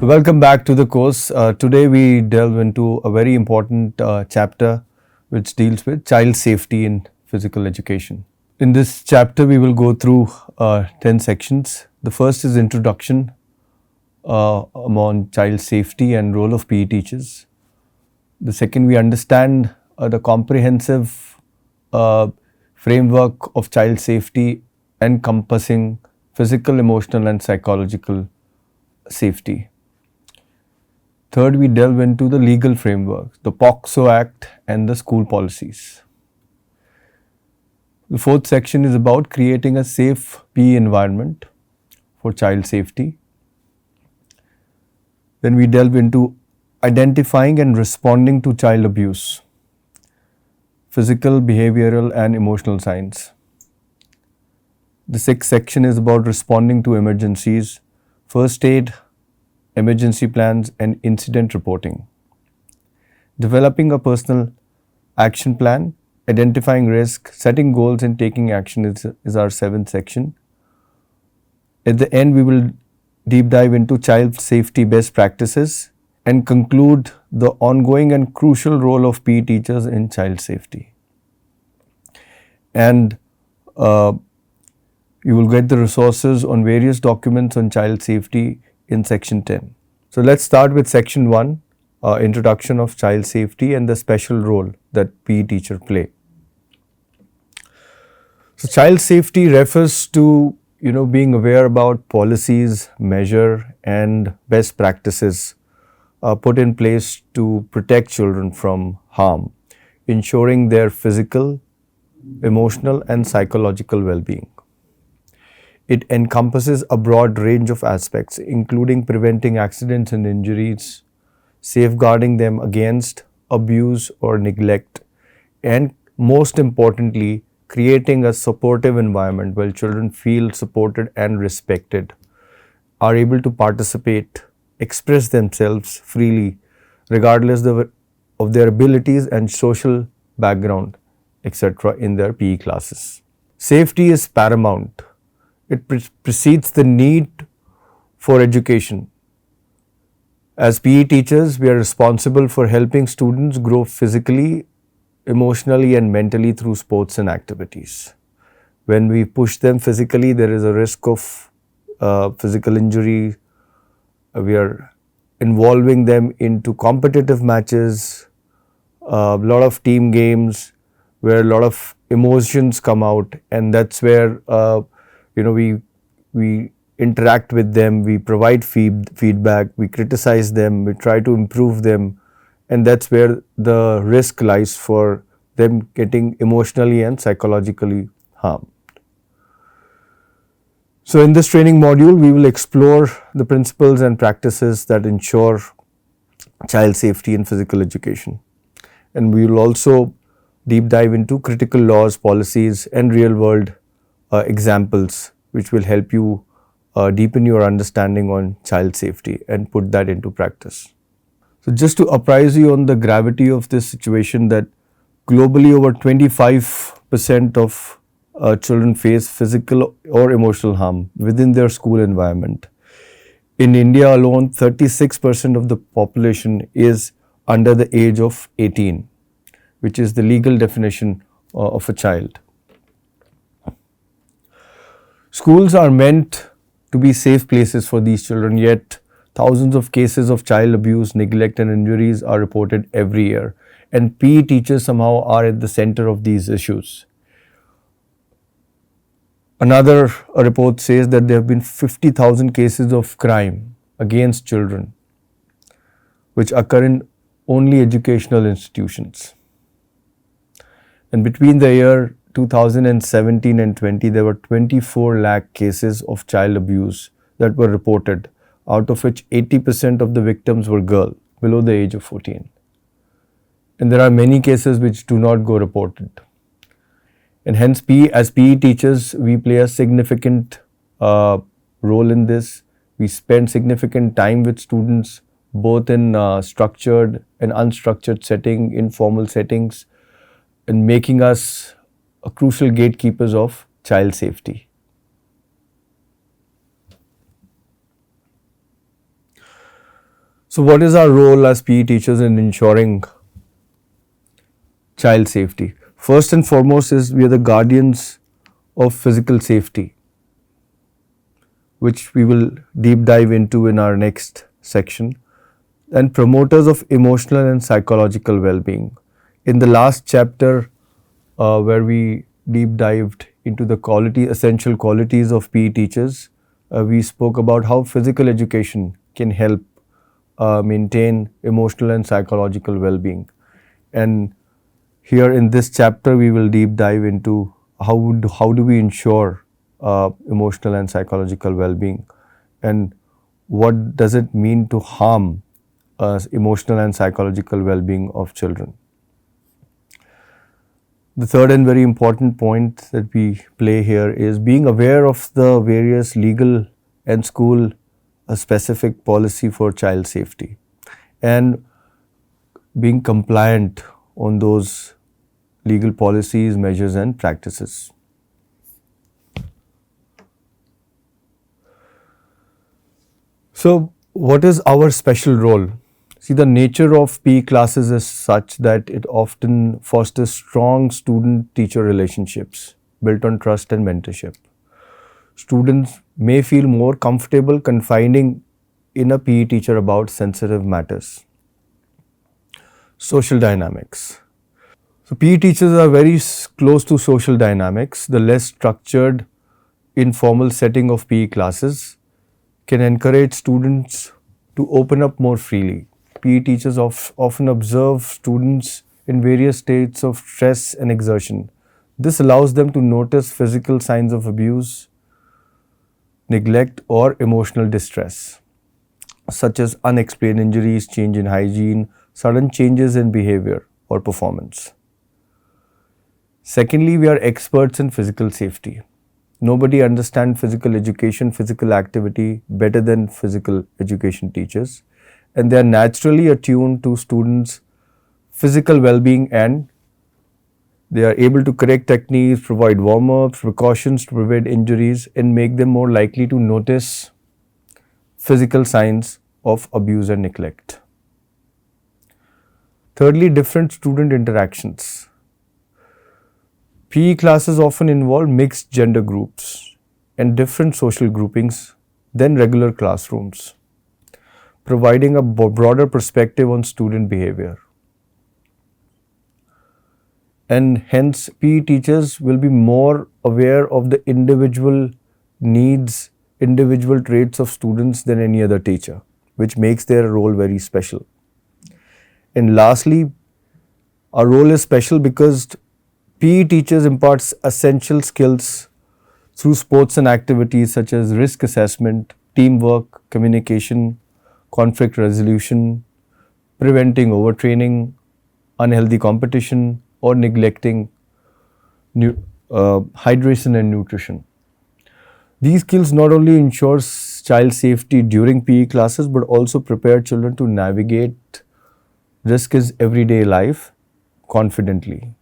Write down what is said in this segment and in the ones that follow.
Welcome back to the course. Today we delve into a very important chapter which deals with child safety in physical education. In this chapter we will go through 10 sections. The first is introduction on child safety and role of PE teachers. The second, we understand the comprehensive framework of child safety encompassing physical, emotional and psychological safety. Third, we delve into the legal framework, the POCSO Act and the school policies. The fourth section is about creating a safe PE environment for child safety. Then we delve into identifying and responding to child abuse, physical, behavioral and emotional signs. The sixth section is about responding to emergencies, first aid, emergency plans and incident reporting. Developing a personal action plan, identifying risk, setting goals and taking action is our seventh section. At the end, we will deep dive into child safety best practices and conclude the ongoing and crucial role of PE teachers in child safety. And you will get the resources on various documents on child safety in section 10. So let's start with section 1, introduction of child safety and the special role that PE teacher play. So child safety refers to being aware about policies, measure and best practices put in place to protect children from harm, ensuring their physical, emotional and psychological well-being. It encompasses a broad range of aspects, including preventing accidents and injuries, safeguarding them against abuse or neglect, and most importantly, creating a supportive environment where children feel supported and respected, are able to participate, express themselves freely, regardless of their abilities and social background, etc. in their PE classes. Safety is paramount. It precedes the need for education. As PE teachers, we are responsible for helping students grow physically, emotionally and mentally through sports and activities. When we push them physically, there is a risk of physical injury. We are involving them into competitive matches, a lot of team games where a lot of emotions come out, and that's where we interact with them, we provide feedback, we criticize them, we try to improve them, and that's where the risk lies for them getting emotionally and psychologically harmed. So in this training module, we will explore the principles and practices that ensure child safety in physical education. And we will also deep dive into critical laws, policies and real world examples which will help you deepen your understanding on child safety and put that into practice. So just to apprise you on the gravity of this situation, that globally over 25% of children face physical or emotional harm within their school environment. In India alone, 36% of the population is under the age of 18, which is the legal definition of a child. Schools are meant to be safe places for these children, yet thousands of cases of child abuse, neglect and injuries are reported every year, and PE teachers somehow are at the center of these issues. Another report says that there have been 50,000 cases of crime against children which occur in only educational institutions. And between the year 2017 and 20, there were 24 lakh cases of child abuse that were reported, out of which 80% of the victims were girls below the age of 14. And there are many cases which do not go reported. And hence, as PE teachers, we play a significant role in this. We spend significant time with students, both in structured and unstructured setting, informal settings, and making us a crucial gatekeepers of child safety. So what is our role as PE teachers in ensuring child safety? First and foremost is we are the guardians of physical safety, which we will deep dive into in our next section, and promoters of emotional and psychological well-being. In the last chapter, where we deep dived into the essential qualities of PE teachers, we spoke about how physical education can help maintain emotional and psychological well-being. And here in this chapter, we will deep dive into how do we ensure emotional and psychological well-being, and what does it mean to harm emotional and psychological well-being of children. The third and very important point that we play here is being aware of the various legal and school specific policy for child safety and being compliant on those legal policies, measures and practices. So, what is our special role? See, the nature of PE classes is such that it often fosters strong student-teacher relationships built on trust and mentorship. Students may feel more comfortable confiding in a PE teacher about sensitive matters. Social dynamics. So, PE teachers are very close to social dynamics. The less structured, informal setting of PE classes can encourage students to open up more freely. PE teachers often observe students in various states of stress and exertion. This allows them to notice physical signs of abuse, neglect, or emotional distress, such as unexplained injuries, change in hygiene, sudden changes in behavior or performance. Secondly, we are experts in physical safety. Nobody understands physical education, physical activity better than physical education teachers, and they are naturally attuned to students' physical well-being, and they are able to correct techniques, provide warm-ups, precautions to prevent injuries, and make them more likely to notice physical signs of abuse and neglect. Thirdly, different student interactions. PE classes often involve mixed gender groups and different social groupings than regular classrooms, providing a broader perspective on student behavior. And hence, PE teachers will be more aware of the individual needs, individual traits of students than any other teacher, which makes their role very special. And lastly, our role is special because PE teachers impart essential skills through sports and activities such as risk assessment, teamwork, communication, conflict resolution, preventing overtraining, unhealthy competition, or neglecting hydration and nutrition. These skills not only ensure child safety during PE classes but also prepare children to navigate risk in everyday life confidently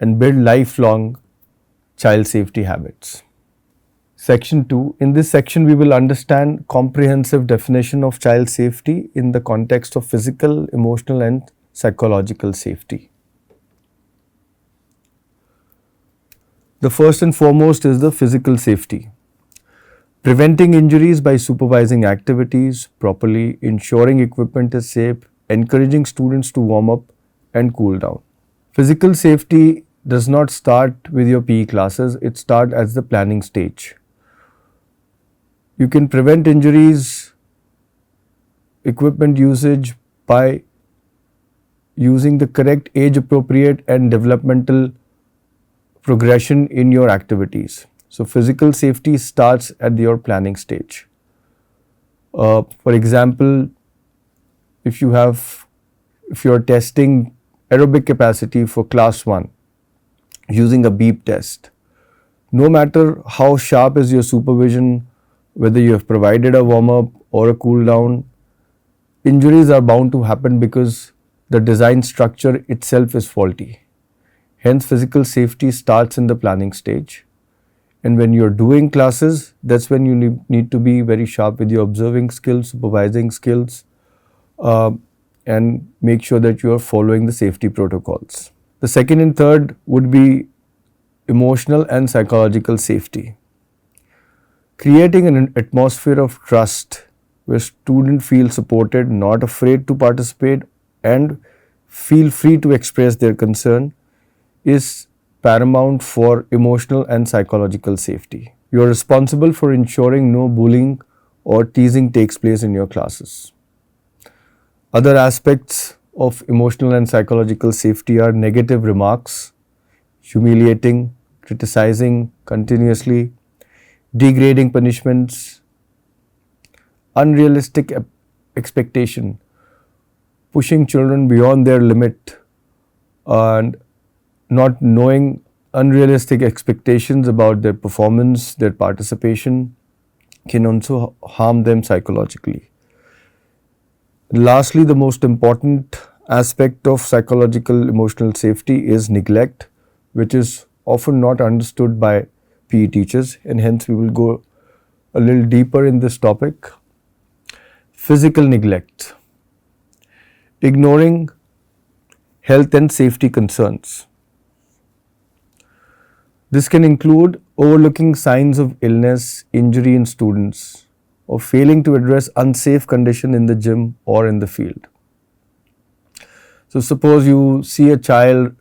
and build lifelong child safety habits. Section 2. In this section, we will understand comprehensive definition of child safety in the context of physical, emotional and psychological safety. The first and foremost is the physical safety. Preventing injuries by supervising activities properly, ensuring equipment is safe, encouraging students to warm up and cool down. Physical safety does not start with your PE classes, it starts at the planning stage. You can prevent injuries, equipment usage by using the correct age appropriate and developmental progression in your activities. So physical safety starts at your planning stage. For example, if you are testing aerobic capacity for class 1 using a beep test, no matter how sharp is your supervision, whether you have provided a warm-up or a cool-down, injuries are bound to happen because the design structure itself is faulty. Hence, physical safety starts in the planning stage. And when you're doing classes, that's when you need to be very sharp with your observing skills, supervising skills, uh, and make sure that you are following the safety protocols. The second and third would be emotional and psychological safety. Creating an atmosphere of trust where students feel supported, not afraid to participate, and feel free to express their concern is paramount for emotional and psychological safety. You are responsible for ensuring no bullying or teasing takes place in your classes. Other aspects of emotional and psychological safety are negative remarks, humiliating, criticizing continuously, degrading punishments, unrealistic expectation, pushing children beyond their limit, and not knowing unrealistic expectations about their performance, their participation can also harm them psychologically. Lastly, the most important aspect of psychological emotional safety is neglect, which is often not understood by PE teachers, and hence we will go a little deeper in this topic. Physical neglect, ignoring health and safety concerns. This can include overlooking signs of illness, injury in students, or failing to address unsafe condition in the gym or in the field. So suppose you see a child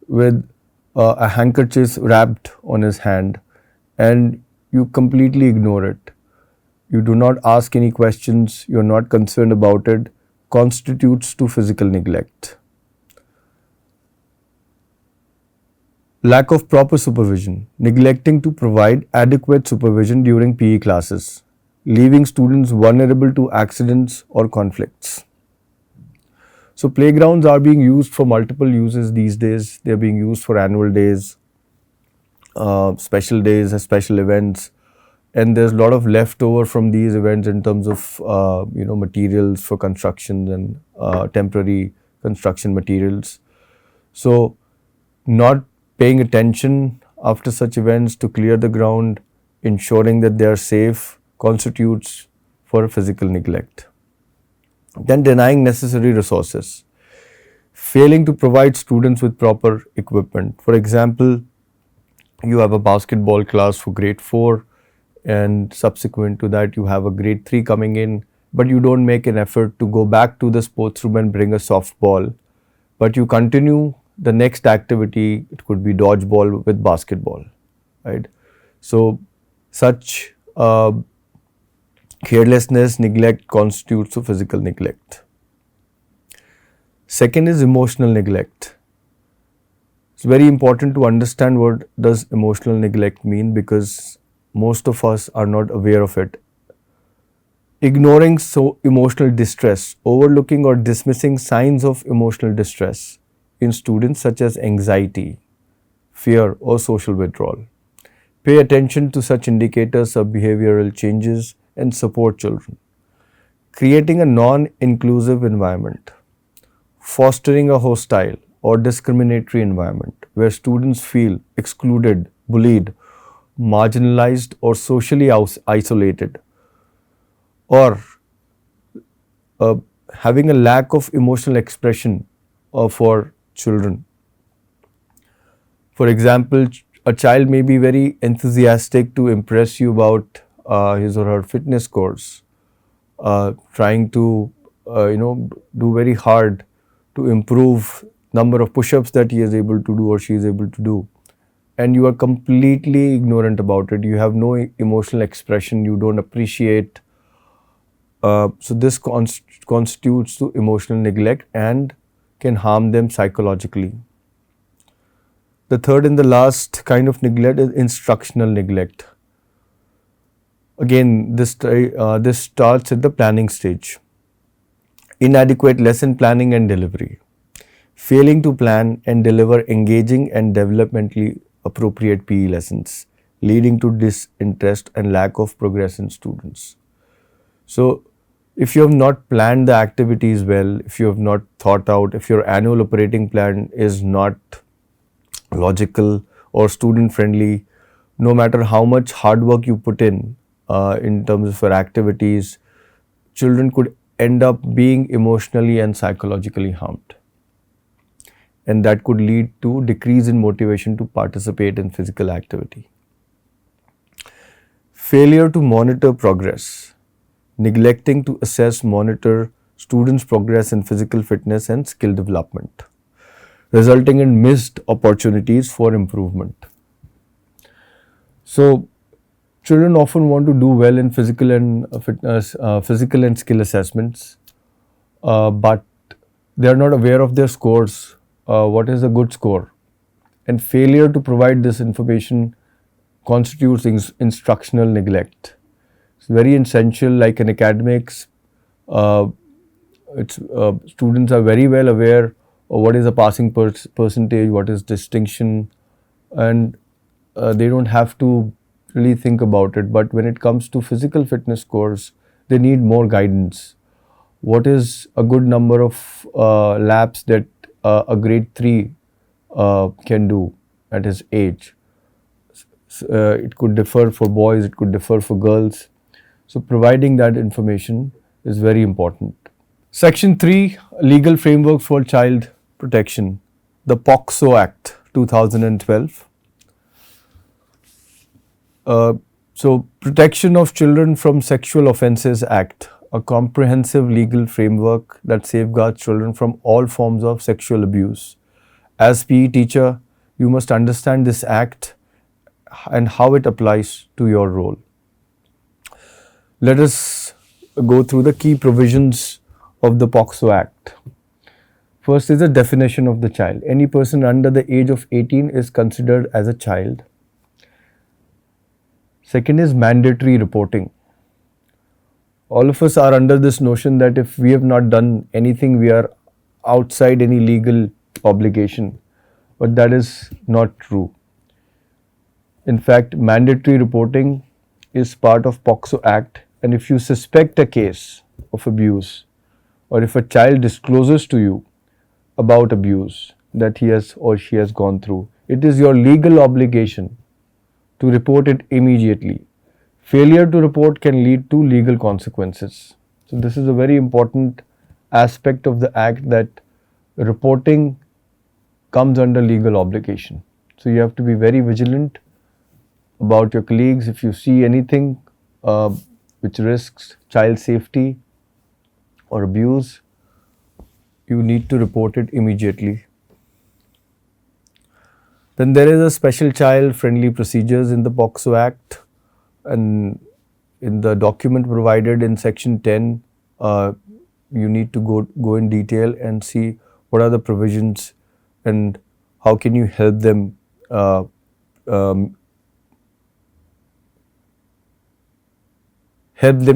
with a handkerchief wrapped on his hand and you completely ignore it. You do not ask any questions, you are not concerned about it, constitutes to physical neglect. Lack of proper supervision, neglecting to provide adequate supervision during PE classes, leaving students vulnerable to accidents or conflicts. So playgrounds are being used for multiple uses these days. They are being used for annual days, special days, special events, and there's a lot of leftover from these events in terms of materials for construction and temporary construction materials. So not paying attention after such events to clear the ground, ensuring that they are safe, constitutes for physical neglect. Then denying necessary resources, failing to provide students with proper equipment. For example, you have a basketball class for grade 4 and subsequent to that you have a grade 3 coming in, but you don't make an effort to go back to the sports room and bring a softball, but you continue the next activity. It could be dodgeball with basketball, right? So such carelessness, neglect constitutes of physical neglect. Second is emotional neglect. It's very important to understand what does emotional neglect mean, because most of us are not aware of it. Ignoring emotional distress, overlooking or dismissing signs of emotional distress in students such as anxiety, fear or social withdrawal. Pay attention to such indicators of behavioral changes and support children. Creating a non-inclusive environment, fostering a hostile or discriminatory environment where students feel excluded, bullied, marginalized or socially isolated, or having a lack of emotional expression for children. For example, a child may be very enthusiastic to impress you about his or her fitness course, trying to do very hard to improve number of push-ups that he is able to do or she is able to do, and you are completely ignorant about it. You have no emotional expression, you don't appreciate. So this constitutes to emotional neglect and can harm them psychologically. The third and the last kind of neglect is instructional neglect. Again, this starts at the planning stage. Inadequate lesson planning and delivery. Failing to plan and deliver engaging and developmentally appropriate PE lessons, leading to disinterest and lack of progress in students. So, if you have not planned the activities well, if you have not thought out, if your annual operating plan is not logical or student friendly, no matter how much hard work you put in terms of your activities, children could end up being emotionally and psychologically harmed. And that could lead to decrease in motivation to participate in physical activity. Failure to monitor progress, neglecting to assess, monitor students' progress in physical fitness and skill development, resulting in missed opportunities for improvement. So, children often want to do well in physical and physical and skill assessments, but they are not aware of their scores. What is a good score? And failure to provide this information constitutes instructional neglect. It's very essential, like in academics. Uh, Students are very well aware of what is a passing percentage, what is distinction, and they don't have to really think about it. But when it comes to physical fitness scores, they need more guidance. What is a good number of laps that a grade 3 can do at his age? It could differ for boys, it could differ for girls. So providing that information is very important. Section 3, Legal Framework for Child Protection, the POCSO Act 2012. So Protection of Children from Sexual Offences Act, a comprehensive legal framework that safeguards children from all forms of sexual abuse. As PE teacher, you must understand this act and how it applies to your role. Let us go through the key provisions of the POCSO Act. First is the definition of the child. Any person under the age of 18 is considered as a child. Second is mandatory reporting. All of us are under this notion that if we have not done anything, we are outside any legal obligation. But that is not true. In fact, mandatory reporting is part of POCSO Act, and if you suspect a case of abuse, or if a child discloses to you about abuse that he has or she has gone through, it is your legal obligation to report it immediately. Failure to report can lead to legal consequences. So this is a very important aspect of the Act, that reporting comes under legal obligation. So you have to be very vigilant about your colleagues. If you see anything which risks child safety or abuse, you need to report it immediately. Then there is a special child-friendly procedures in the POCSO Act, and in the document provided in Section 10, you need to go in detail and see what are the provisions and how can you help them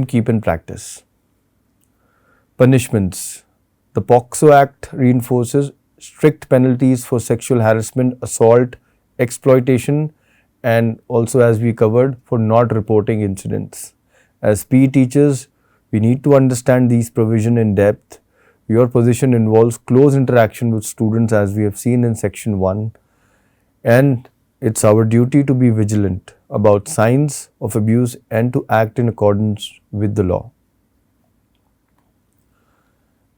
keep in practice. Punishments. The POCSO Act reinforces strict penalties for sexual harassment, assault, exploitation, and also, as we covered, for not reporting incidents. As PE teachers, we need to understand these provisions in depth. Your position involves close interaction with students, as we have seen in Section 1, and it's our duty to be vigilant about signs of abuse and to act in accordance with the law.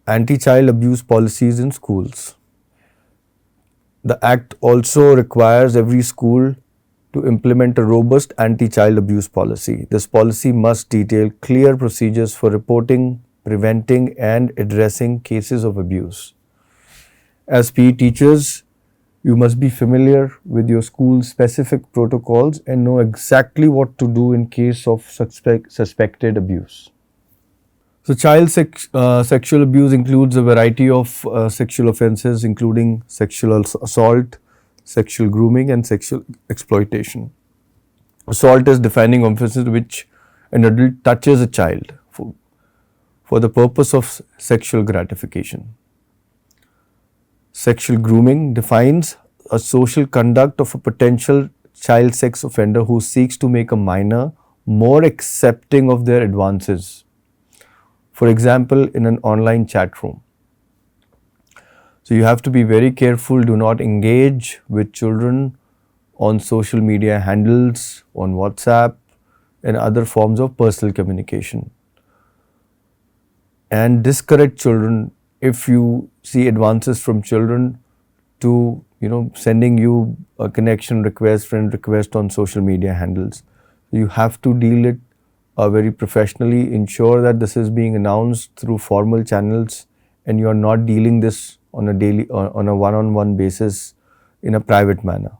Anti-child abuse policies in schools. The Act also requires every school to implement a robust anti-child abuse policy. This policy must detail clear procedures for reporting, preventing, and addressing cases of abuse. As PE teachers, you must be familiar with your school's specific protocols and know exactly what to do in case of suspected abuse. So child sexual abuse includes a variety of sexual offences, including sexual assault, sexual grooming, and sexual exploitation. Assault is defining offences which an adult touches a child for the purpose of sexual gratification. Sexual grooming defines a social conduct of a potential child sex offender who seeks to make a minor more accepting of their advances. For example, in an online chat room. So you have to be very careful. Do not engage with children on social media handles, on WhatsApp, and other forms of personal communication. and discourage children if you see advances from children to sending you a connection request, friend request on social media handles. You have to deal it very professionally. Ensure that this is being announced through formal channels, and you are not dealing this on a daily on a one-on-one basis in a private manner.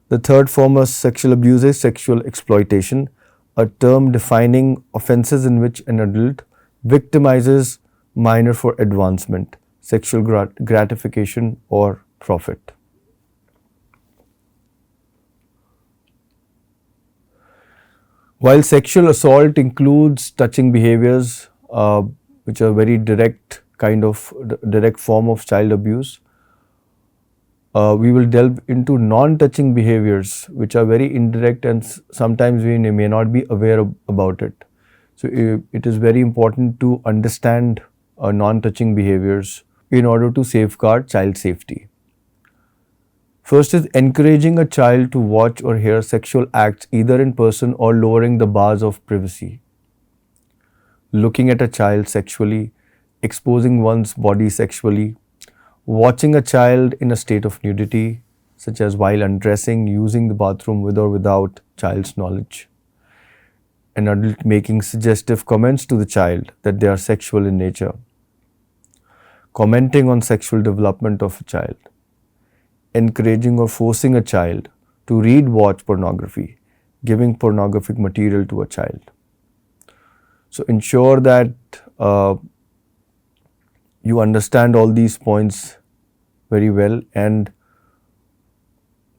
The third form of sexual abuse is sexual exploitation, a term defining offenses in which an adult victimizes minor for advancement, sexual gratification, or profit. While sexual assault includes touching behaviors, which are very direct form of child abuse, we will delve into non-touching behaviors, which are very indirect, and sometimes we may not be aware about it. So it is very important to understand non-touching behaviors in order to safeguard child safety. First is encouraging a child to watch or hear sexual acts either in person or lowering the bars of privacy. Looking at a child sexually, exposing one's body sexually, watching a child in a state of nudity, such as while undressing, using the bathroom with or without child's knowledge. An adult making suggestive comments to the child that they are sexual in nature. Commenting on sexual development of a child. Encouraging or forcing a child to read, watch pornography, giving pornographic material to a child. So ensure that you understand all these points very well, and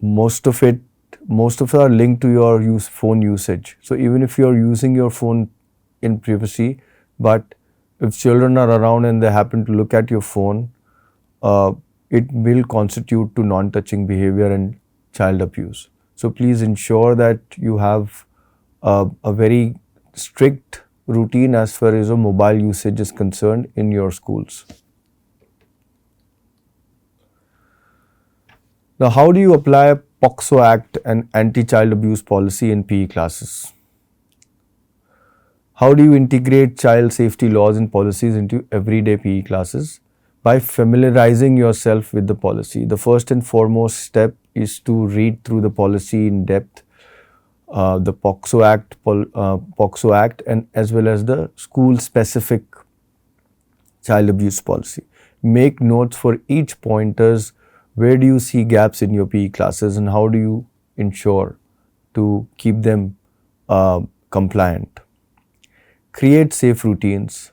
most of it are linked to your phone usage. So even if you are using your phone in privacy, but if children are around and they happen to look at your phone, it will constitute to non-touching behavior and child abuse. So please ensure that you have a very strict routine as far as mobile usage is concerned in your schools. Now, how do you apply POCSO Act and anti-child abuse policy in PE classes? How do you integrate child safety laws and policies into everyday PE classes? By familiarizing yourself with the policy. The first and foremost step is to read through the policy in depth, the POCSO Act, and as well as the school-specific child abuse policy. Make notes for each pointers. Where do you see gaps in your PE classes, and how do you ensure to keep them compliant? Create safe routines.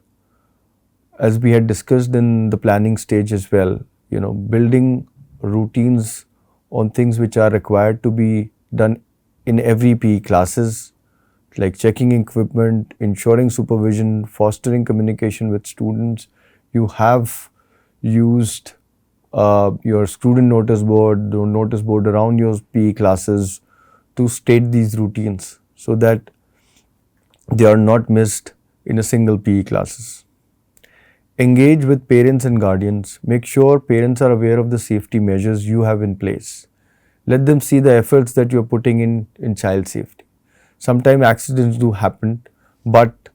As we had discussed in the planning stage as well, building routines on things which are required to be done in every PE classes, like checking equipment, ensuring supervision, fostering communication with students. You have used your student notice board, the notice board around your PE classes to state these routines so that they are not missed in a single PE classes. Engage with parents and guardians. Make sure parents are aware of the safety measures you have in place. Let them see the efforts that you're putting in child safety. Sometimes accidents do happen, but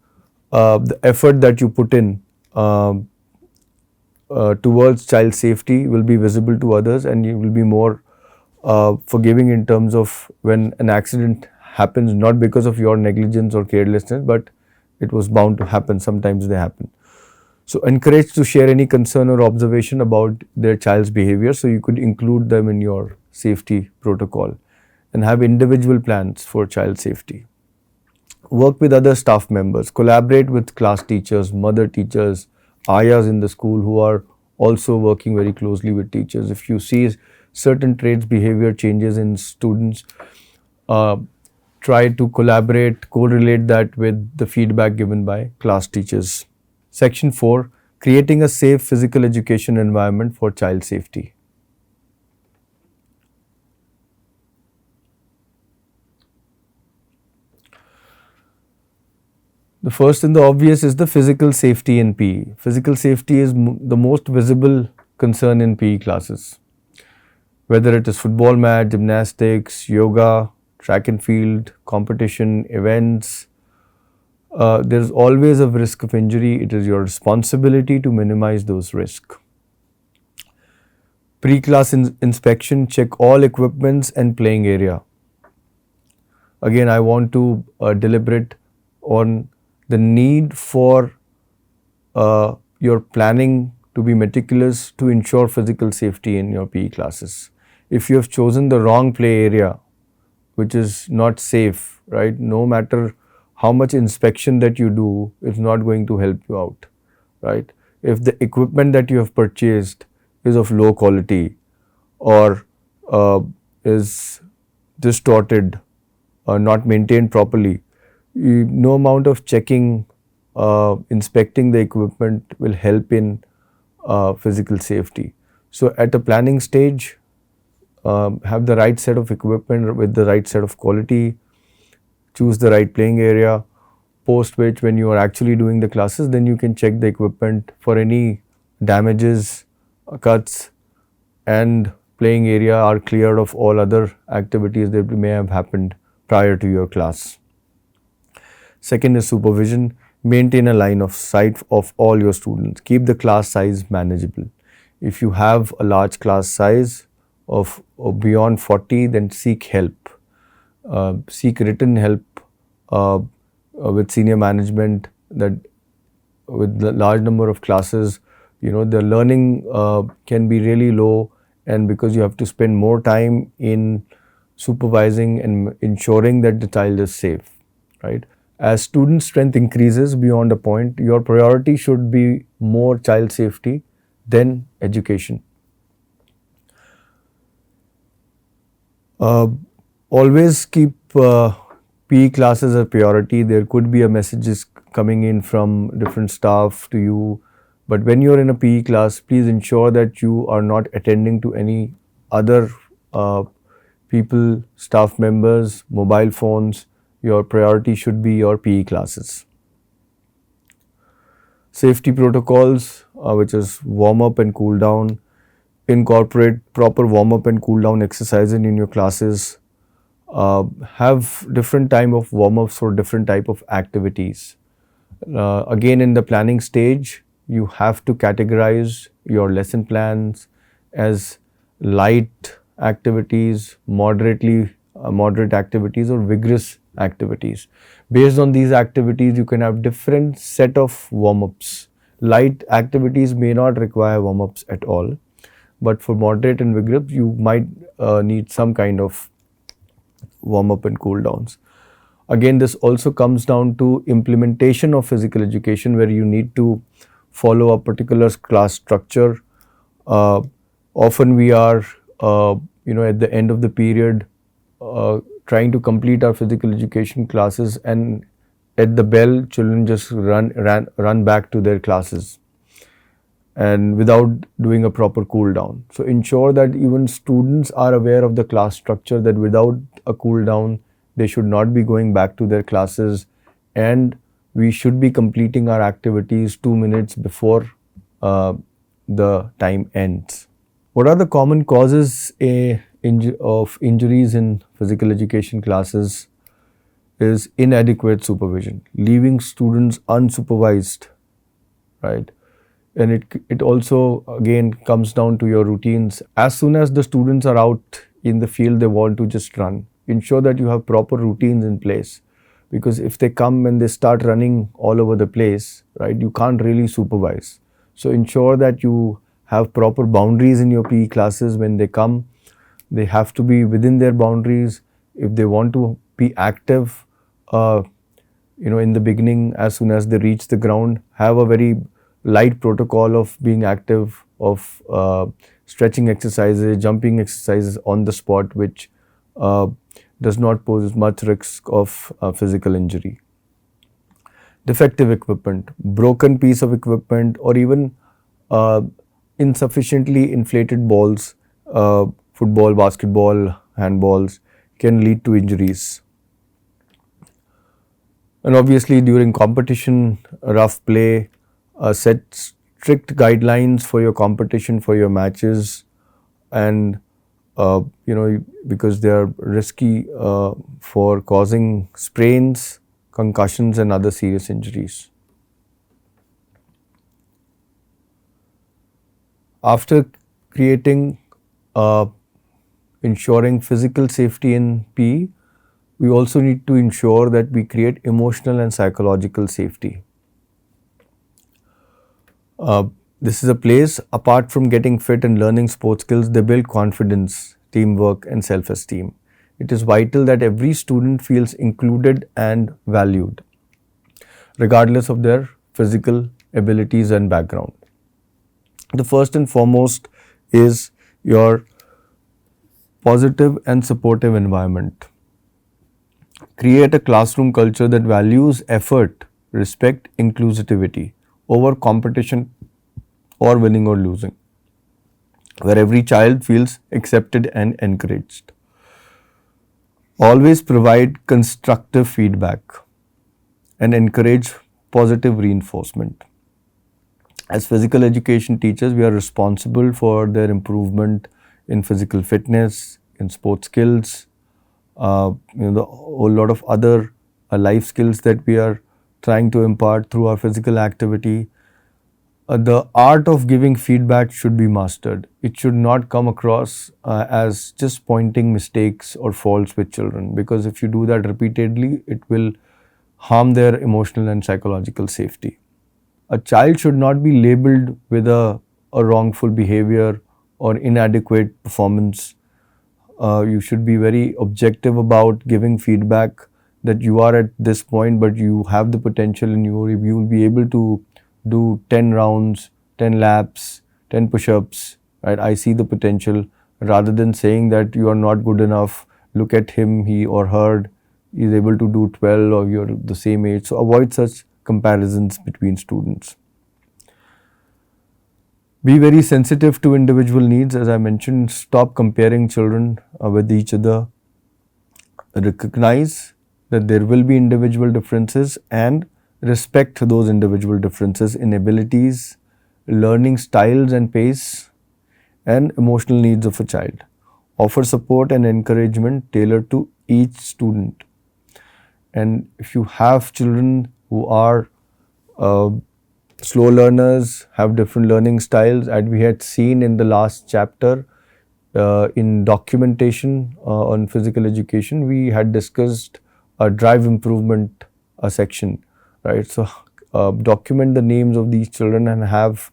the effort that you put in towards child safety will be visible to others, and you will be more forgiving in terms of when an accident happens, not because of your negligence or carelessness, but it was bound to happen. Sometimes they happen. So encourage to share any concern or observation about their child's behavior, so you could include them in your safety protocol, and have individual plans for child safety. Work with other staff members, collaborate with class teachers, mother teachers, ayahs in the school who are also working very closely with teachers. If you see certain traits, behavior changes in students, try to collaborate, correlate that with the feedback given by class teachers. Section 4, creating a safe physical education environment for child safety. The first and the obvious is the physical safety in PE. Physical safety is the most visible concern in PE classes. Whether it is football match, gymnastics, yoga, track and field, competition, events, there's always a risk of injury. It is your responsibility to minimize those risks. Pre-class inspection, check all equipments and playing area. Again, I want to deliberate on the need for your planning to be meticulous to ensure physical safety in your PE classes. If you have chosen the wrong play area, which is not safe, right, no matter how much inspection that you do, it's not going to help you out, right? If the equipment that you have purchased is of low quality or is distorted or not maintained properly, no amount of checking, inspecting the equipment will help in physical safety. So at the planning stage, have the right set of equipment with the right set of quality, choose the right playing area, post which when you are actually doing the classes, then you can check the equipment for any damages, cuts, and playing area are cleared of all other activities that may have happened prior to your class. Second is supervision. Maintain a line of sight of all your students. Keep the class size manageable. If you have a large class size of beyond 40, then seek help. Seek written help with senior management, that with the large number of classes, the learning can be really low, and because you have to spend more time in supervising and ensuring that the child is safe, right? As student strength increases beyond a point, your priority should be more child safety than education. Always keep PE classes a priority. There could be a messages coming in from different staff to you, but when you're in a PE class, please ensure that you are not attending to any other people, staff members, mobile phones. Your priority should be your PE classes. Safety protocols, which is warm up and cool down. Incorporate proper warm up and cool down exercises in your classes. Have different time of warm ups for different type of activities. Again, in the planning stage, you have to categorize your lesson plans as light activities, moderate activities, or vigorous activities. Based on these activities, you can have different set of warm-ups. Light activities may not require warm-ups at all, but for moderate and vigorous, you might need some kind of warm-up and cool downs. Again, this also comes down to implementation of physical education, where you need to follow a particular class structure. Often we are, at the end of the period, trying to complete our physical education classes, and at the bell, children just run back to their classes, and without doing a proper cool down. So ensure that even students are aware of the class structure, that without a cool down, they should not be going back to their classes, and we should be completing our activities 2 minutes before the time ends. What are the common causes of injuries in physical education classes? Is inadequate supervision, leaving students unsupervised, right? And it also again comes down to your routines. As soon as the students are out in the field, they want to just run. Ensure that you have proper routines in place, because if they come and they start running all over the place, right, you can't really supervise. So ensure that you have proper boundaries in your PE classes. When they come, they have to be within their boundaries. If they want to be active, in the beginning, as soon as they reach the ground, have a very light protocol of being active, of stretching exercises, jumping exercises on the spot, which does not pose much risk of physical injury. Defective equipment, broken piece of equipment, or even insufficiently inflated balls, football, basketball, handballs, can lead to injuries. And obviously during competition, rough play, set strict guidelines for your competition, for your matches, and because they are risky for causing sprains, concussions and other serious injuries. After creating ensuring physical safety in PE, we also need to ensure that we create emotional and psychological safety. This is a place, apart from getting fit and learning sports skills, they build confidence, teamwork, and self-esteem. It is vital that every student feels included and valued, regardless of their physical abilities and background. The first and foremost is your positive and supportive environment. Create a classroom culture that values effort, respect, inclusivity over competition or winning or losing, where every child feels accepted and encouraged. Always provide constructive feedback and encourage positive reinforcement. As physical education teachers, we are responsible for their improvement in physical fitness, in sports skills, the whole lot of other life skills that we are trying to impart through our physical activity. The art of giving feedback should be mastered. It should not come across as just pointing mistakes or faults with children, because if you do that repeatedly, it will harm their emotional and psychological safety. A child should not be labeled with a wrongful behavior or inadequate performance. You should be very objective about giving feedback that you are at this point, but you have the potential and you will be able to do 10 rounds, 10 laps, 10 push-ups, right? I see the potential, rather than saying that you are not good enough. Look at him, he or her is able to do 12 or you're the same age. So avoid such comparisons between students. Be very sensitive to individual needs. As I mentioned, stop comparing children with each other. Recognize that there will be individual differences and respect those individual differences in abilities, learning styles and pace, and emotional needs of a child. Offer support and encouragement tailored to each student. And if you have children who are slow learners, have different learning styles, as we had seen in the last chapter in documentation on physical education, we had discussed a drive improvement section, right? So document the names of these children and have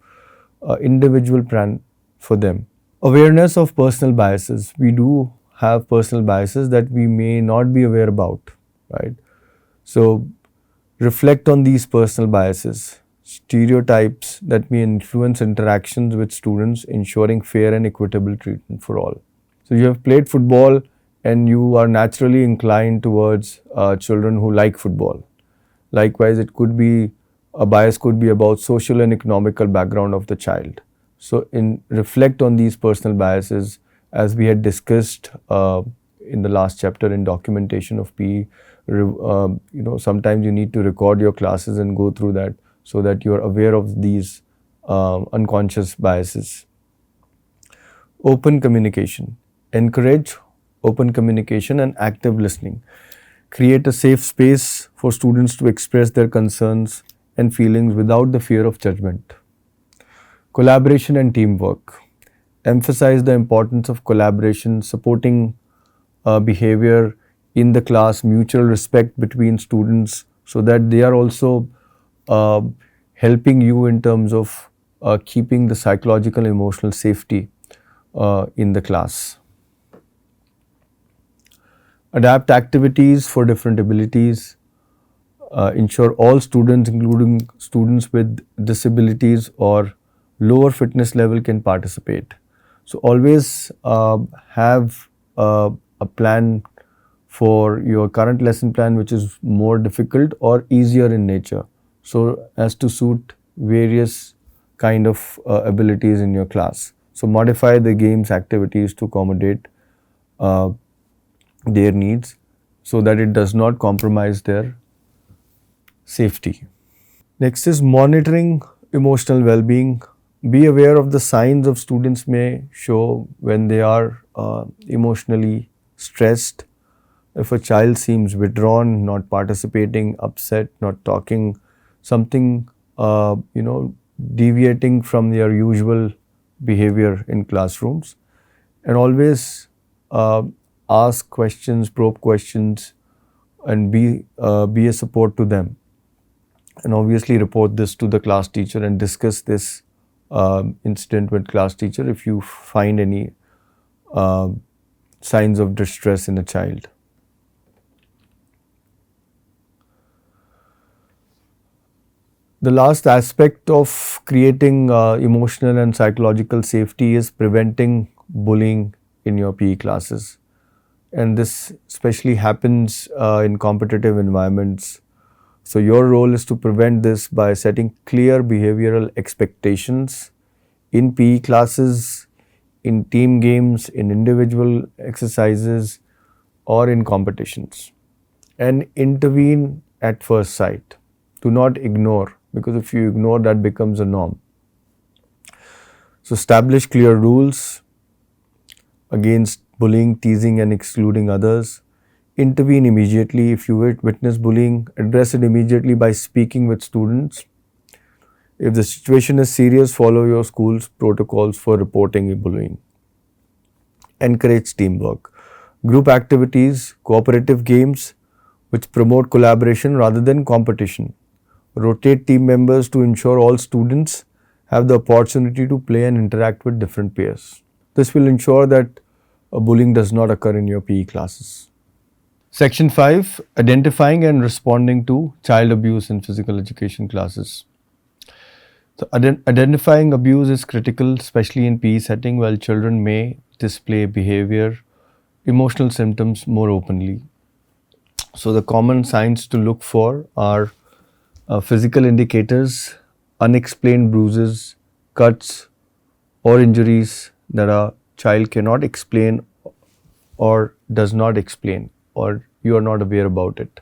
individual plan for them. Awareness of personal biases. We do have personal biases that we may not be aware about, right? So reflect on these personal biases, stereotypes that may influence interactions with students, ensuring fair and equitable treatment for all. So you have played football and you are naturally inclined towards children who like football. Likewise, it could be a bias could be about social and economical background of the child. So reflect on these personal biases, as we had discussed in the last chapter in documentation of PE. Sometimes you need to record your classes and go through that so that you are aware of these unconscious biases. Open communication. Encourage open communication and active listening. Create a safe space for students to express their concerns and feelings without the fear of judgment. Collaboration and teamwork. Emphasize the importance of collaboration, supporting behavior in the class, mutual respect between students, so that they are also helping you in terms of keeping the psychological emotional safety in the class. Adapt activities for different abilities. Ensure all students, including students with disabilities or lower fitness level, can participate. So always have a plan for your current lesson plan which is more difficult or easier in nature, so as to suit various kind of abilities in your class. So modify the games activities to accommodate their needs so that it does not compromise their safety. Next is monitoring emotional well-being. Be aware of the signs of students may show when they are emotionally stressed, If a child seems withdrawn, not participating, upset, not talking, something, deviating from their usual behavior in classrooms, and always uh, ask questions, probe questions, and be a support to them. And obviously report this to the class teacher and discuss this incident with class teacher if you find any uh, signs of distress in a child. The last aspect of creating emotional and psychological safety is preventing bullying in your PE classes. And this especially happens in competitive environments. So your role is to prevent this by setting clear behavioral expectations in PE classes, in team games, in individual exercises, or in competitions. And intervene at first sight. Do not ignore, because if you ignore, that becomes a norm. So establish clear rules against bullying, teasing, and excluding others. Intervene immediately if you witness bullying. Address it immediately by speaking with students. If the situation is serious, follow your school's protocols for reporting bullying. Encourage teamwork. Group activities, cooperative games, which promote collaboration rather than competition. Rotate team members to ensure all students have the opportunity to play and interact with different peers. This will ensure that bullying does not occur in your PE classes. Section 5, identifying and responding to child abuse in physical education classes. So identifying abuse is critical, especially in PE setting, while children may display behavior, emotional symptoms more openly. So the common signs to look for are physical indicators, unexplained bruises, cuts, or injuries that a child cannot explain or does not explain, or you are not aware about it.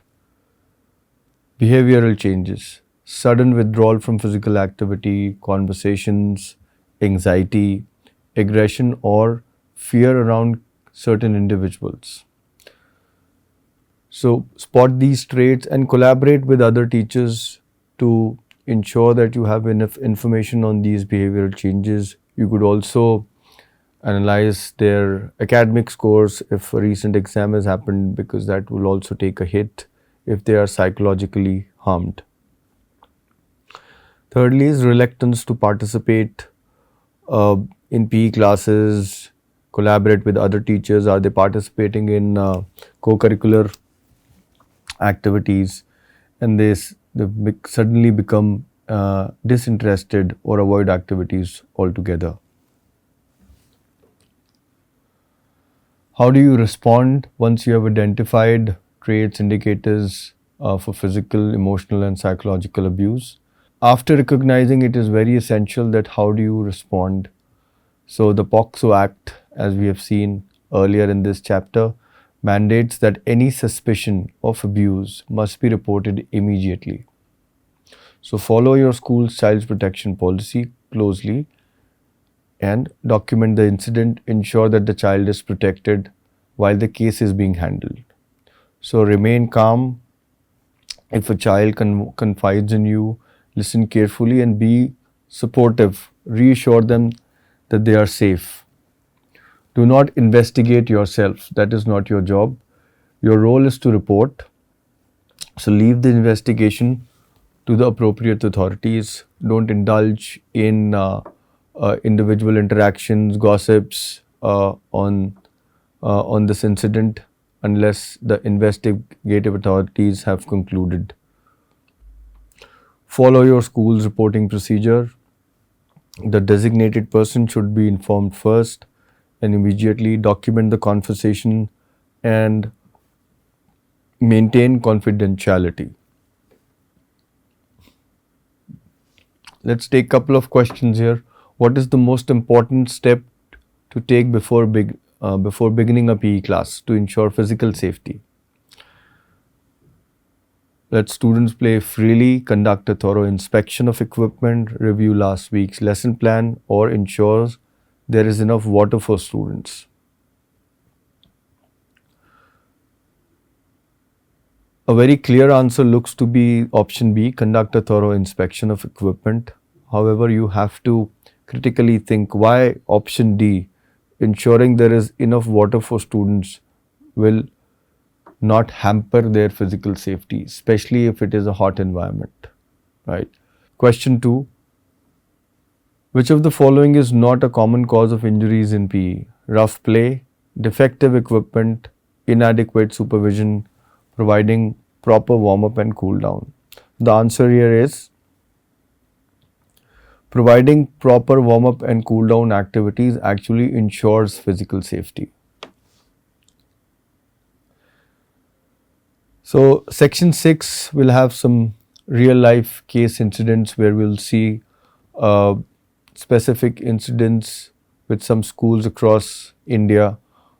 Behavioral changes, sudden withdrawal from physical activity, conversations, anxiety, aggression, or fear around certain individuals. So spot these traits and collaborate with other teachers to ensure that you have enough information on these behavioral changes. You could also analyze their academic scores if a recent exam has happened, because that will also take a hit if they are psychologically harmed. Thirdly is reluctance to participate in PE classes, collaborate with other teachers. Are they participating in co-curricular activities, and they suddenly become disinterested or avoid activities altogether. How do you respond once you have identified traits, indicators for physical, emotional, and psychological abuse? After recognizing, it is very essential that how do you respond. So the POCSO Act, as we have seen earlier in this chapter, mandates that any suspicion of abuse must be reported immediately. So follow your school's child protection policy closely and document the incident. Ensure that the child is protected while the case is being handled. So remain calm. If a child confides in you, listen carefully and be supportive. Reassure them that they are safe. Do not investigate yourself. That is not your job. Your role is to report. So leave the investigation to the appropriate authorities. Don't indulge in individual interactions, gossips on this incident unless the investigative authorities have concluded. Follow your school's reporting procedure. The designated person should be informed first and immediately. Document the conversation and maintain confidentiality. Let's take a couple of questions here. What is the most important step to take before beginning a PE class to ensure physical safety? Let students play freely, conduct a thorough inspection of equipment, review last week's lesson plan, or ensures there is enough water for students. A very clear answer looks to be option B, conduct a thorough inspection of equipment. However, you have to critically think why option D, ensuring there is enough water for students, will not hamper their physical safety, especially if it is a hot environment, right? Question 2, which of the following is not a common cause of injuries in PE? Rough play, defective equipment, inadequate supervision, providing proper warm-up and cool-down. The answer here is providing proper warm-up and cool-down activities actually ensures physical safety. So section 6 will have some real-life case incidents where we'll see specific incidents with some schools across India.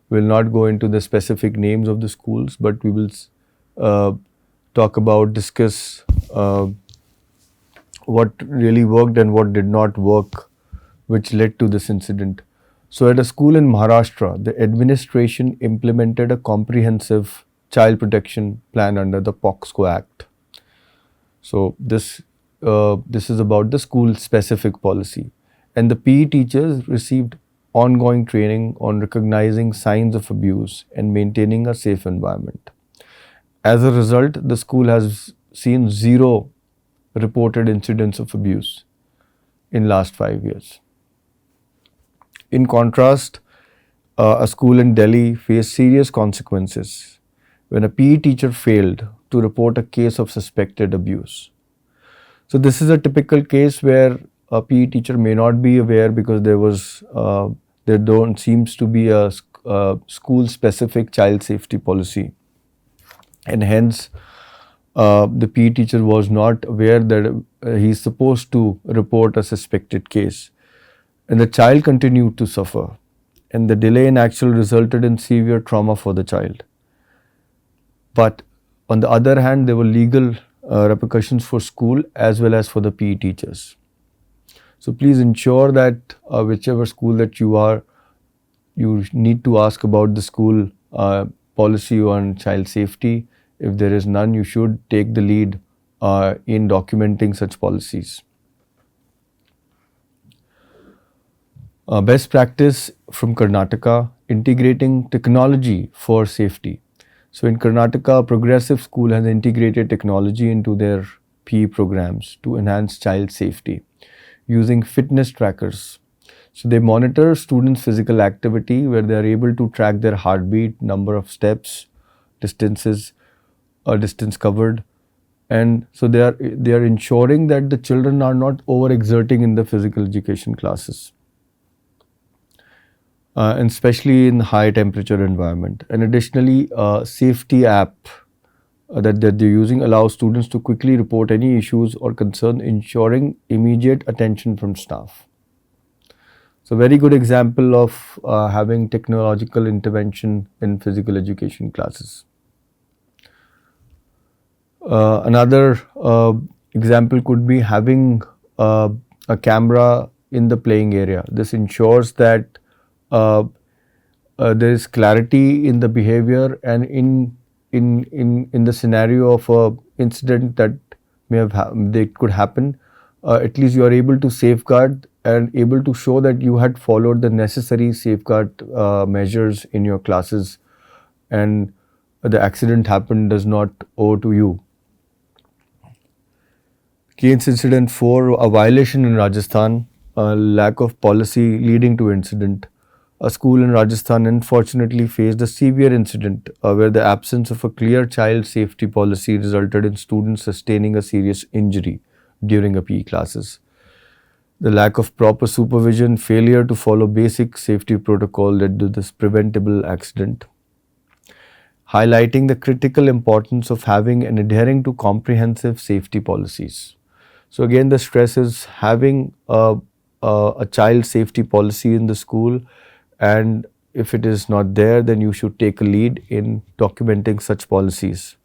We'll not go into the specific names of the schools, but we will discuss what really worked and what did not work, which led to this incident. So at a school in Maharashtra, the administration implemented a comprehensive child protection plan under the POXCO Act. So this is about the school specific policy. And the PE teachers received ongoing training on recognizing signs of abuse and maintaining a safe environment. As a result, the school has seen 0 reported incidents of abuse in last 5 years. In contrast, a school in Delhi faced serious consequences when a PE teacher failed to report a case of suspected abuse. So this is a typical case where a PE teacher may not be aware because there don't seems to be a school specific child safety policy, and hence the PE teacher was not aware that he's supposed to report a suspected case, and the child continued to suffer, and the delay in actual resulted in severe trauma for the child. But on the other hand, there were legal repercussions for school as well as for the PE teachers. So please ensure that whichever school that you are, you need to ask about the school policy on child safety. If there is none, you should take the lead in documenting such policies. Best practice from Karnataka, integrating technology for safety. So in Karnataka, a progressive school has integrated technology into their PE programs to enhance child safety using fitness trackers. So they monitor students' physical activity where they are able to track their heartbeat, number of steps, distances, distance covered, and so they are ensuring that the children are not overexerting in the physical education classes. And especially in high temperature environment. And additionally, a safety app that they're using allows students to quickly report any issues or concern, ensuring immediate attention from staff. So very good example of having technological intervention in physical education classes. Another example could be having a camera in the playing area. This ensures that there is clarity in the behavior and in the scenario of a incident that they could happen, at least you are able to safeguard and able to show that you had followed the necessary safeguard measures in your classes, and the accident happened does not owe to you. Case incident 4, a violation in Rajasthan, a lack of policy leading to incident. A school in Rajasthan unfortunately faced a severe incident where the absence of a clear child safety policy resulted in students sustaining a serious injury during a PE classes. The lack of proper supervision, failure to follow basic safety protocol led to this preventable accident, highlighting the critical importance of having and adhering to comprehensive safety policies. So again, the stress is having a child safety policy in the school, and if it is not there, then you should take a lead in documenting such policies.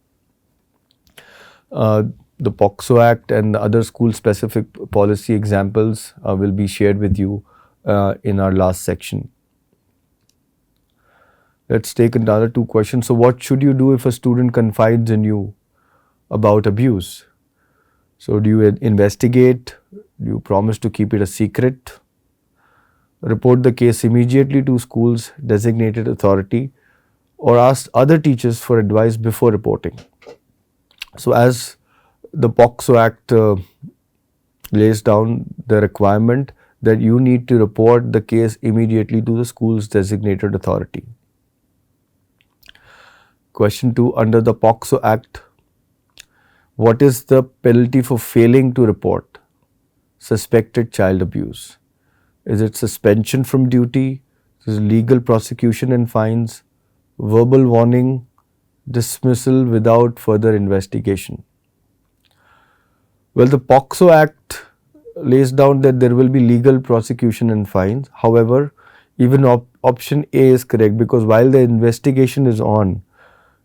The POXO Act and the other school-specific policy examples will be shared with you in our last section. Let's take another 2 questions. So what should you do if a student confides in you about abuse. So do you investigate? Do you promise to keep it a secret? Report the case immediately to school's designated authority, or ask other teachers for advice before reporting. So as the POCSO Act lays down the requirement that you need to report the case immediately to the school's designated authority. Question 2, under the POCSO Act, what is the penalty for failing to report suspected child abuse? Is it suspension from duty? Is it legal prosecution and fines, verbal warning, dismissal without further investigation? Well, the POCSO Act lays down that there will be legal prosecution and fines. However, even option A is correct, because while the investigation is on,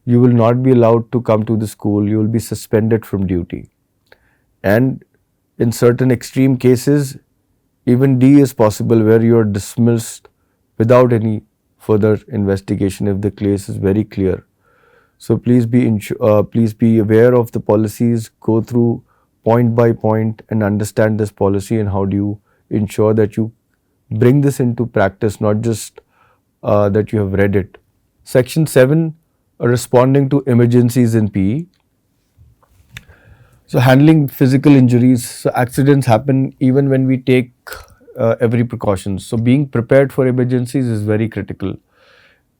you will not be allowed to come to the school. You will be suspended from duty. And in certain extreme cases, even D is possible, where you are dismissed without any further investigation if the case is very clear. So please be aware of the policies, go through point by point and understand this policy, and how do you ensure that you bring this into practice, not just that you have read it. Section 7, responding to emergencies in PE. So handling physical injuries. So accidents happen even when we take every precaution. So being prepared for emergencies is very critical.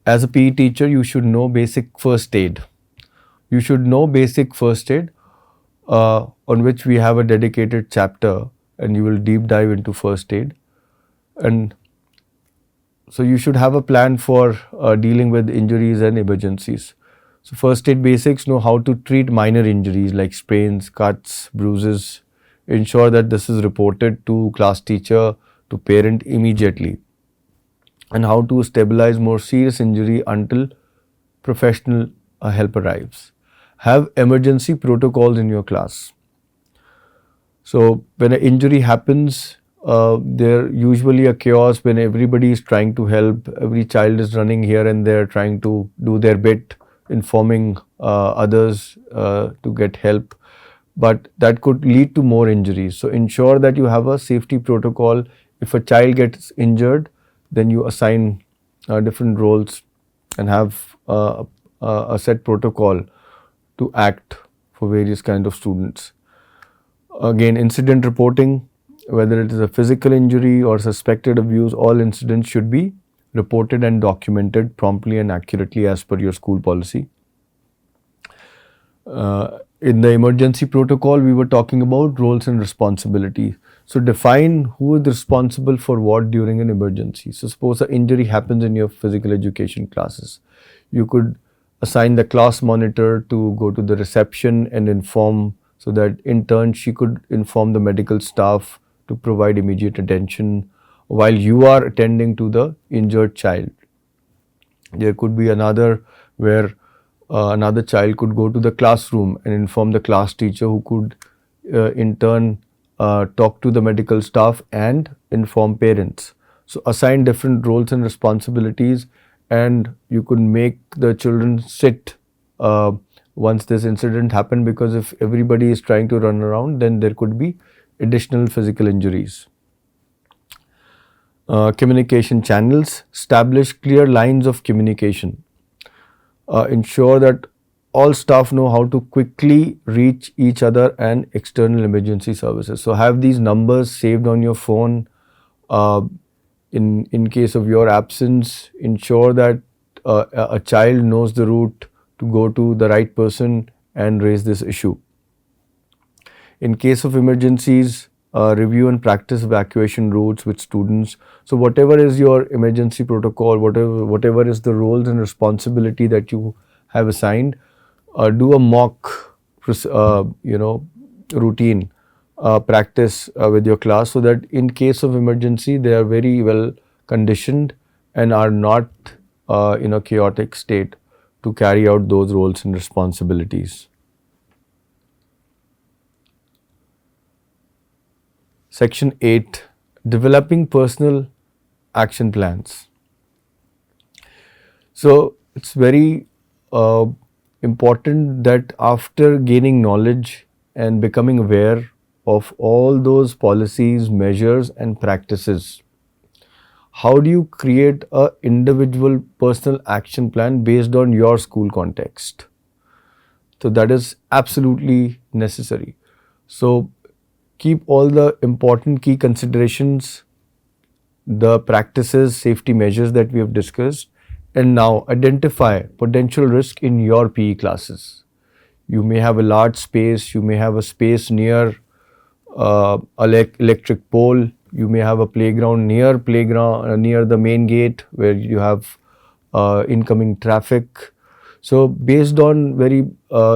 As a PE teacher, you should know basic first aid. You should know basic first aid, on which we have a dedicated chapter, and you will deep dive into first aid. And so you should have a plan for dealing with injuries and emergencies. So first aid basics: know how to treat minor injuries like sprains, cuts, bruises. Ensure that this is reported to class teacher, to parent immediately. And how to stabilize more serious injury until professional help arrives. Have emergency protocols in your class. So when an injury happens, there usually a chaos when everybody is trying to help. Every child is running here and there trying to do their bit, informing others to get help. But that could lead to more injuries. So ensure that you have a safety protocol. If a child gets injured, then you assign different roles and have a set protocol to act for various kinds of students. Again, incident reporting, whether it is a physical injury or suspected abuse, all incidents should be reported and documented promptly and accurately as per your school policy. In the emergency protocol, we were talking about roles and responsibilities. So define who is responsible for what during an emergency. So suppose an injury happens in your physical education classes. You could assign the class monitor to go to the reception and inform, so that in turn she could inform the medical staff to provide immediate attention while you are attending to the injured child. There could be another where another child could go to the classroom and inform the class teacher, who could in turn talk to the medical staff and inform parents. So assign different roles and responsibilities, and you could make the children sit once this incident happened, because if everybody is trying to run around, then there could be additional physical injuries. Communication channels. Establish clear lines of communication. Ensure that all staff know how to quickly reach each other and external emergency services. So have these numbers saved on your phone. In case of your absence, ensure that a child knows the route to go to the right person and raise this issue. In case of emergencies, review and practice evacuation routes with students. So whatever is your emergency protocol, whatever is the roles and responsibility that you have assigned, do a mock routine practice with your class, so that in case of emergency they are very well conditioned and are not in a chaotic state to carry out those roles and responsibilities. Section 8, developing personal action plans. So it's very important that after gaining knowledge and becoming aware of all those policies, measures, and practices, how do you create a individual personal action plan based on your school context? So that is absolutely necessary. So keep all the important key considerations, the practices, safety measures that we have discussed, and now identify potential risk in your PE classes. You may have a large space, you may have a space near electric pole, you may have a playground near the main gate where you have incoming traffic. So based on very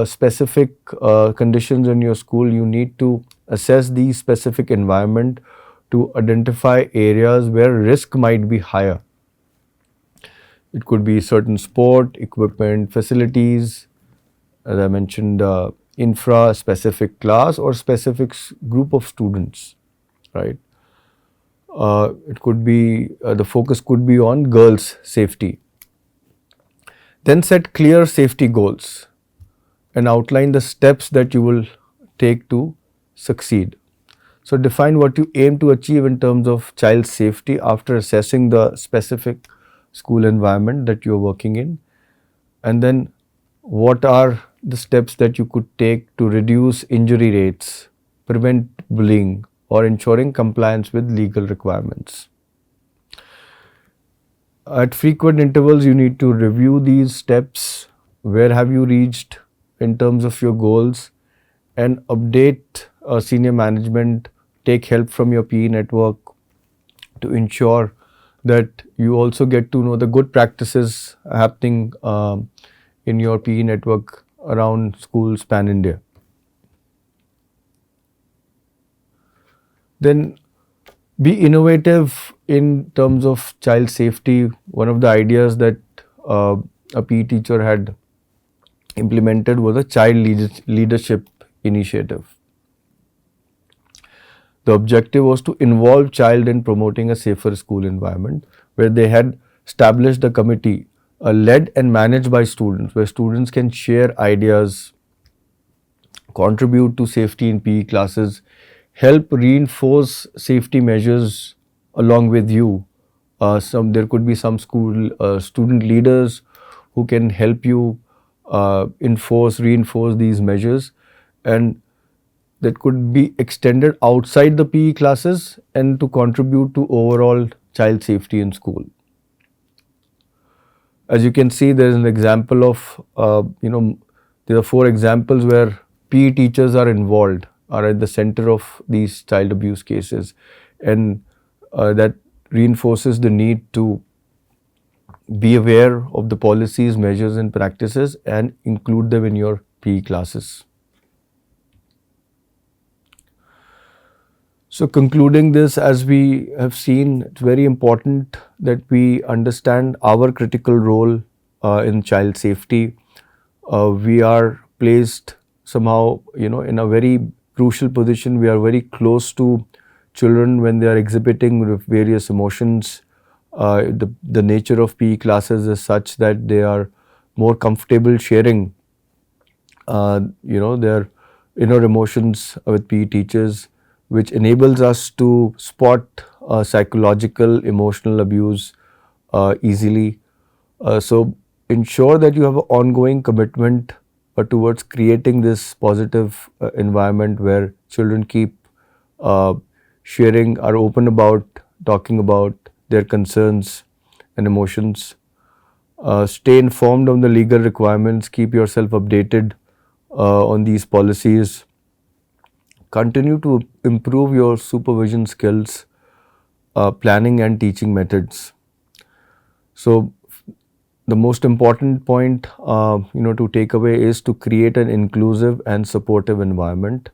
specific conditions in your school, you need to assess the specific environment to identify areas where risk might be higher. It could be certain sport, equipment, facilities, as I mentioned, infra, specific class or specific group of students, right? It could be, the focus could be on girls' safety. Then set clear safety goals and outline the steps that you will take to succeed. So define what you aim to achieve in terms of child safety after assessing the specific school environment that you're working in. And then what are the steps that you could take to reduce injury rates, prevent bullying, or ensuring compliance with legal requirements. At frequent intervals, you need to review these steps. Where have you reached in terms of your goals, and update senior management, take help from your PE network to ensure that you also get to know the good practices happening in your PE network around schools pan India. Then be innovative in terms of child safety. One of the ideas that a PE teacher had implemented was a child leadership initiative. The objective was to involve child in promoting a safer school environment, where they had established a committee led and managed by students, where students can share ideas, contribute to safety in PE classes, help reinforce safety measures along with you. There could be some school student leaders who can help you reinforce these measures, and that could be extended outside the PE classes and to contribute to overall child safety in school. As you can see, there is an example of, there are 4 examples where PE teachers are involved, are at the center of these child abuse cases, and that reinforces the need to be aware of the policies, measures and practices and include them in your PE classes. So concluding this, as we have seen, it's very important that we understand our critical role in child safety. We are placed somehow, in a very crucial position. We are very close to children when they are exhibiting various emotions. The nature of PE classes is such that they are more comfortable sharing, their inner emotions with PE teachers, which enables us to spot psychological, emotional abuse easily. So ensure that you have an ongoing commitment towards creating this positive environment where children keep sharing, are open about talking about their concerns and emotions. Stay informed on the legal requirements, keep yourself updated on these policies. Continue to improve your supervision skills, planning and teaching methods. So the most important point, to take away is to create an inclusive and supportive environment.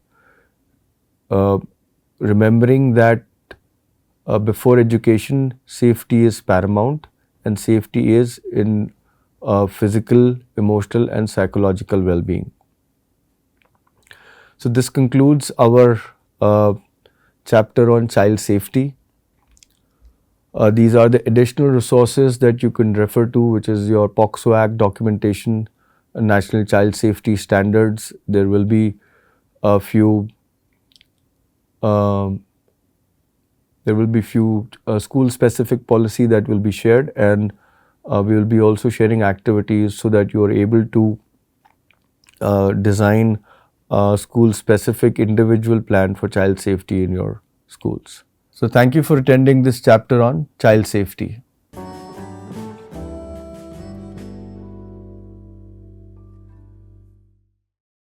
Remembering that before education, safety is paramount, and safety is in physical, emotional and psychological well-being. So this concludes our chapter on child safety. These are the additional resources that you can refer to, which is your POCSO Act documentation, national child safety standards. There will be a few um, school specific policy that will be shared, and we will be also sharing activities so that you are able to design a school specific individual plan for child safety in your schools. So thank you for attending this chapter on child safety.